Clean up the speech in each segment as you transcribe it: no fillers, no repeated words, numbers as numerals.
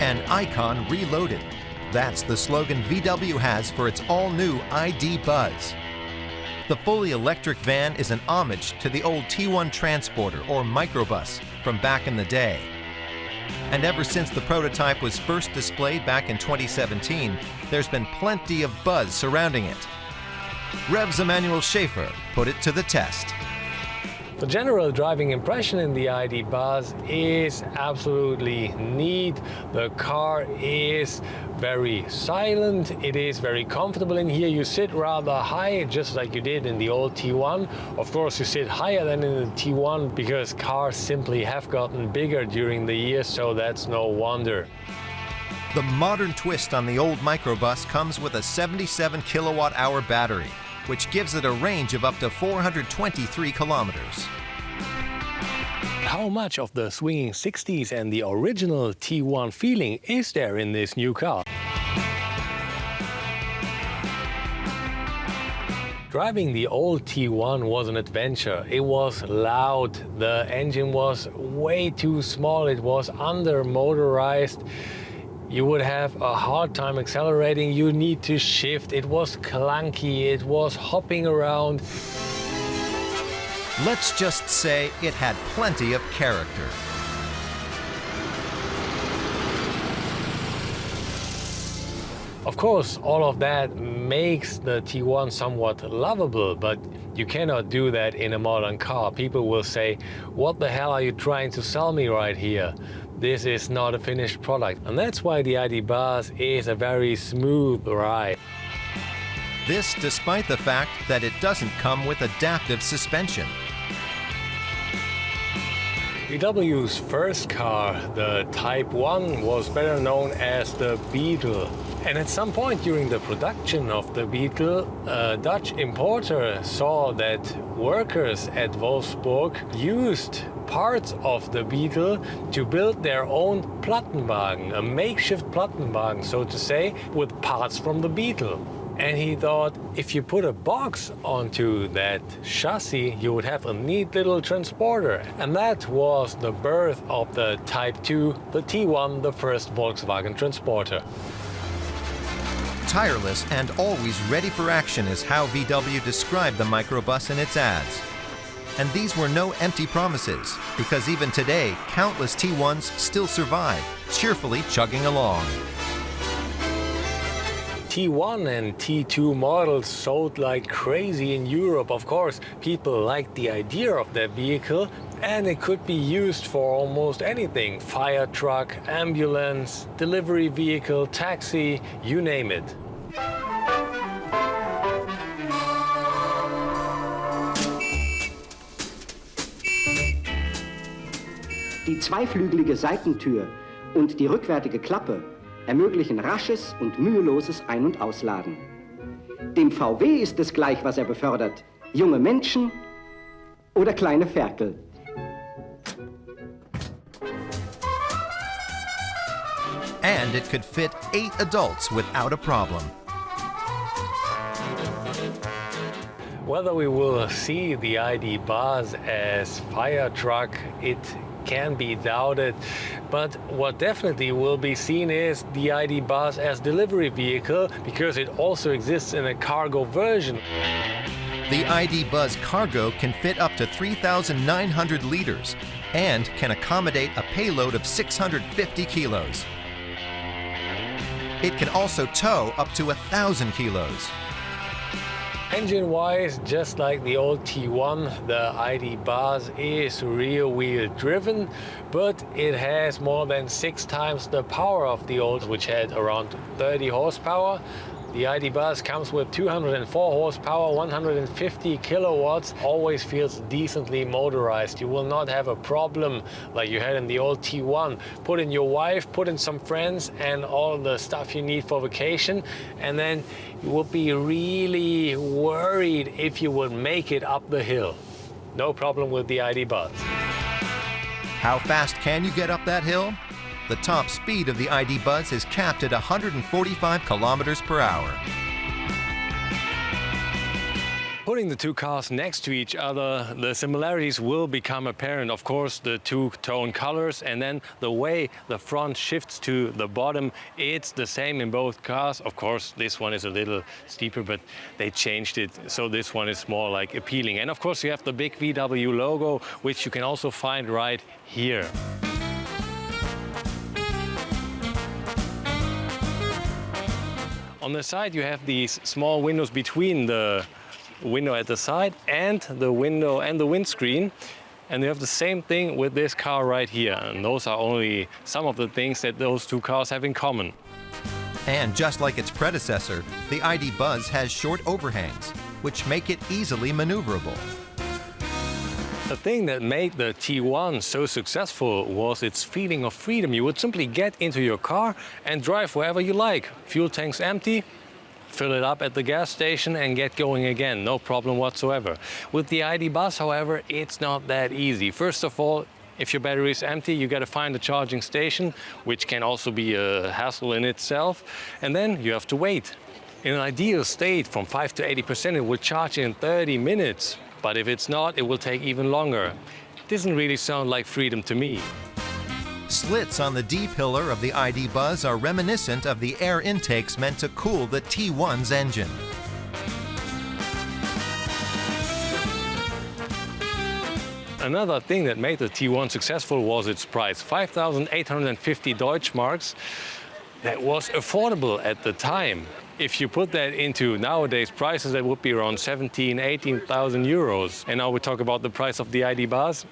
An icon reloaded. That's the slogan VW has for its all-new ID Buzz. The fully electric van is an homage to the old T1 Transporter or Microbus from back in the day. And ever since the prototype was first displayed back in 2017, there's been plenty of buzz surrounding it. Rev's Emmanuel Schäfer put it to the test. The general driving impression in the ID Buzz is absolutely neat. The car is very silent. It is very comfortable in here. You sit rather high, just like you did in the old T1. Of course, you sit higher than in the T1 because cars simply have gotten bigger during the years, so that's no wonder. The modern twist on the old Microbus comes with a 77 kilowatt-hour battery, which gives it a range of up to 423 kilometers. How much of the swinging 60s and the original T1 feeling is there in this new car? Driving the old T1 was an adventure. It was loud, the engine was way too small, it was under-motorized. You would have a hard time accelerating, you need to shift, it was clunky, it was hopping around. Let's just say it had plenty of character. Of course, all of that makes the T1 somewhat lovable, but you cannot do that in a modern car. People will say, what the hell are you trying to sell me right here? This is not a finished product. And that's why the ID Buzz is a very smooth ride. This despite the fact that it doesn't come with adaptive suspension. VW's first car, the Type 1, was better known as the Beetle. And at some point during the production of the Beetle, a Dutch importer saw that workers at Wolfsburg used parts of the Beetle to build their own Plattenwagen, a makeshift Plattenwagen, so to say, with parts from the Beetle. And he thought, if you put a box onto that chassis, you would have a neat little transporter. And that was the birth of the Type 2, the T1, the first Volkswagen transporter. Tireless and always ready for action is how VW described the Microbus in its ads. And these were no empty promises, because even today, countless T1s still survive, cheerfully chugging along. T1 and T2 models sold like crazy in Europe. Of course, people liked the idea of that vehicle, and it could be used for almost anything. Fire truck, ambulance, delivery vehicle, taxi, you name it. Die zweiflügelige Seitentür und die rückwärtige Klappe ermöglichen rasches und müheloses Ein- und Ausladen. Dem VW ist es gleich, was er befördert, junge Menschen oder kleine Ferkel. And it could fit 8 adults without a problem. Whether we will see the ID Buzz as fire truck, it can be doubted, but what definitely will be seen is the ID Buzz as delivery vehicle, because it also exists in a cargo version. The ID Buzz Cargo can fit up to 3,900 liters and can accommodate a payload of 650 kilos. It can also tow up to 1,000 kilos. Engine-wise, just like the old T1, the ID Buzz is rear-wheel driven, but it has more than 6 times the power of the old, which had around 30 horsepower. The ID Buzz comes with 204 horsepower, 150 kilowatts, always feels decently motorized. You will not have a problem like you had in the old T1. Put in your wife, put in some friends and all the stuff you need for vacation, and then you will be really worried if you would make it up the hill. No problem with the ID Buzz. How fast can you get up that hill? The top speed of the ID Buzz is capped at 145 kilometers per hour. putting the two cars next to each other, the similarities will become apparent. Of course, the two-tone colors, and then the way the front shifts to the bottom, it's the same in both cars. Of course, this one is a little steeper, but they changed it, so this one is more like appealing. And of course, you have the big VW logo, which you can also find right here. On the side, you have these small windows between the window at the side and the window and the windscreen. And you have the same thing with this car right here. And those are only some of the things that those two cars have in common. And just like its predecessor, the ID Buzz has short overhangs, which make it easily maneuverable. The thing that made the T1 so successful was its feeling of freedom. You would simply get into your car and drive wherever you like. Fuel tank's empty, fill it up at the gas station and get going again, no problem whatsoever. With the ID Buzz, however, it's not that easy. First of all, if your battery is empty, you got to find a charging station, which can also be a hassle in itself. And then you have to wait. In an ideal state, from 5 to 80%, it will charge in 30 minutes. But if it's not, it will take even longer. It doesn't really sound like freedom to me. Slits on the D-pillar of the ID Buzz are reminiscent of the air intakes meant to cool the T1's engine. Another thing that made the T1 successful was its price, 5,850 Deutsche marks. That was affordable at the time. If you put that into nowadays prices, that would be around 17,000, 18,000 euros. And now we talk about the price of the ID Buzz,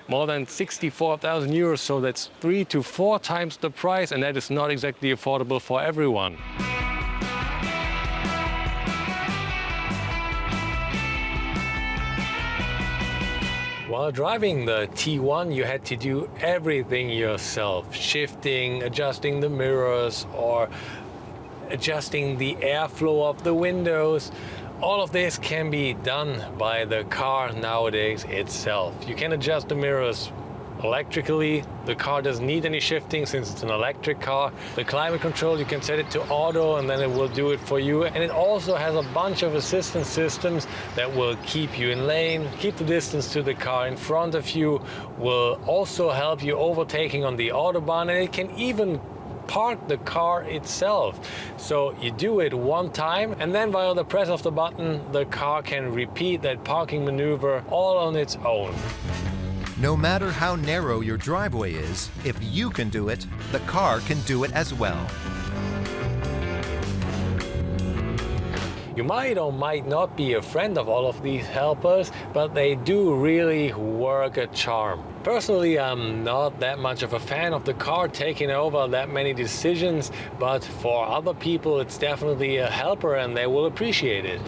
more than 64,000 euros, so that's 3 to 4 times the price, and that is not exactly affordable for everyone. While driving the T1, you had to do everything yourself, shifting, adjusting the mirrors, or adjusting the airflow of the windows. All of this can be done by the car nowadays itself. You can adjust the mirrors electrically. The car doesn't need any shifting since it's an electric car. The climate control, you can set it to auto and then it will do it for you. And it also has a bunch of assistance systems that will keep you in lane, keep the distance to the car in front of you, will also help you overtaking on the Autobahn, and it can even park the car itself. So you do it one time and then via the press of the button, the car can repeat that parking maneuver all on its own. No matter how narrow your driveway is, if you can do it, the car can do it as well. You might or might not be a friend of all of these helpers, but they do really work a charm. Personally, I'm not that much of a fan of the car taking over that many decisions, but for other people it's definitely a helper and they will appreciate it.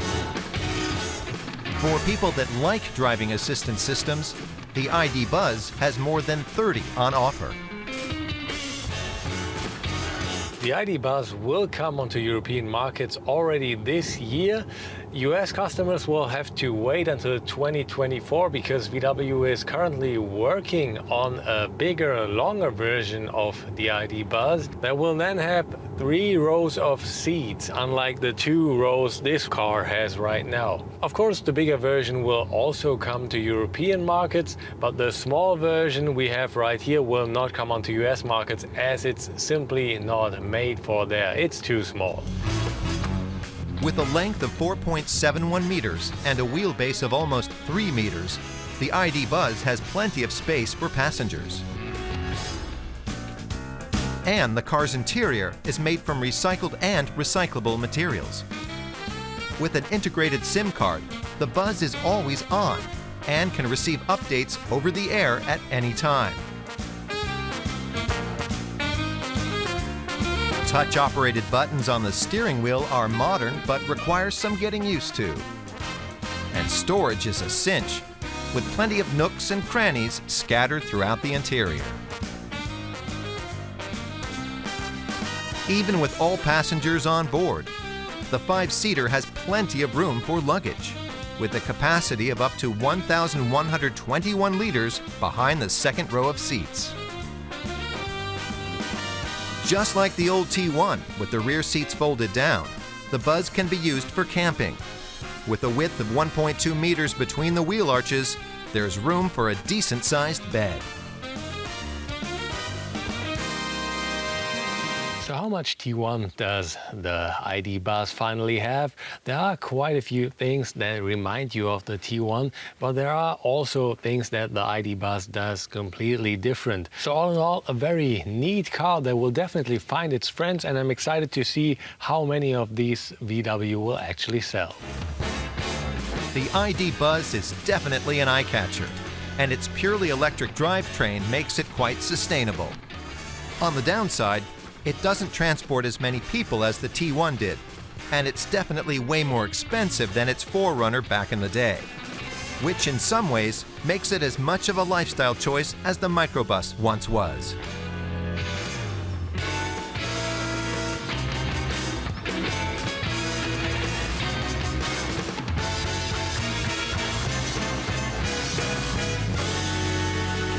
For people that like driving assistance systems, the ID Buzz has more than 30 on offer. The ID Buzz will come onto European markets already this year. US customers will have to wait until 2024 because VW is currently working on a bigger, longer version of the ID Buzz that will then have 3 rows of seats, unlike the 2 rows this car has right now. Of course, the bigger version will also come to European markets, but the small version we have right here will not come onto US markets as it's simply not made for there. It's too small. With a length of 4.71 meters and a wheelbase of almost 3 meters, the ID Buzz has plenty of space for passengers. And the car's interior is made from recycled and recyclable materials. With an integrated SIM card, the Buzz is always on and can receive updates over the air at any time. Touch-operated buttons on the steering wheel are modern but require some getting used to. And storage is a cinch, with plenty of nooks and crannies scattered throughout the interior. Even with all passengers on board, the 5-seater has plenty of room for luggage, with a capacity of up to 1,121 liters behind the second row of seats. Just like the old T1 with the rear seats folded down, the Buzz can be used for camping. With a width of 1.2 meters between the wheel arches, there's room for a decent-sized bed. So how much T1 does the ID bus finally have? There are quite a few things that remind you of the T1, but there are also things that the ID bus does completely different. So all in all, a very neat car that will definitely find its friends, and I'm excited to see how many of these VW will actually sell. The ID Buzz is definitely an eye-catcher, and its purely electric drivetrain makes it quite sustainable. On the downside, it doesn't transport as many people as the T1 did, and it's definitely way more expensive than its forerunner back in the day, which in some ways makes it as much of a lifestyle choice as the Microbus once was.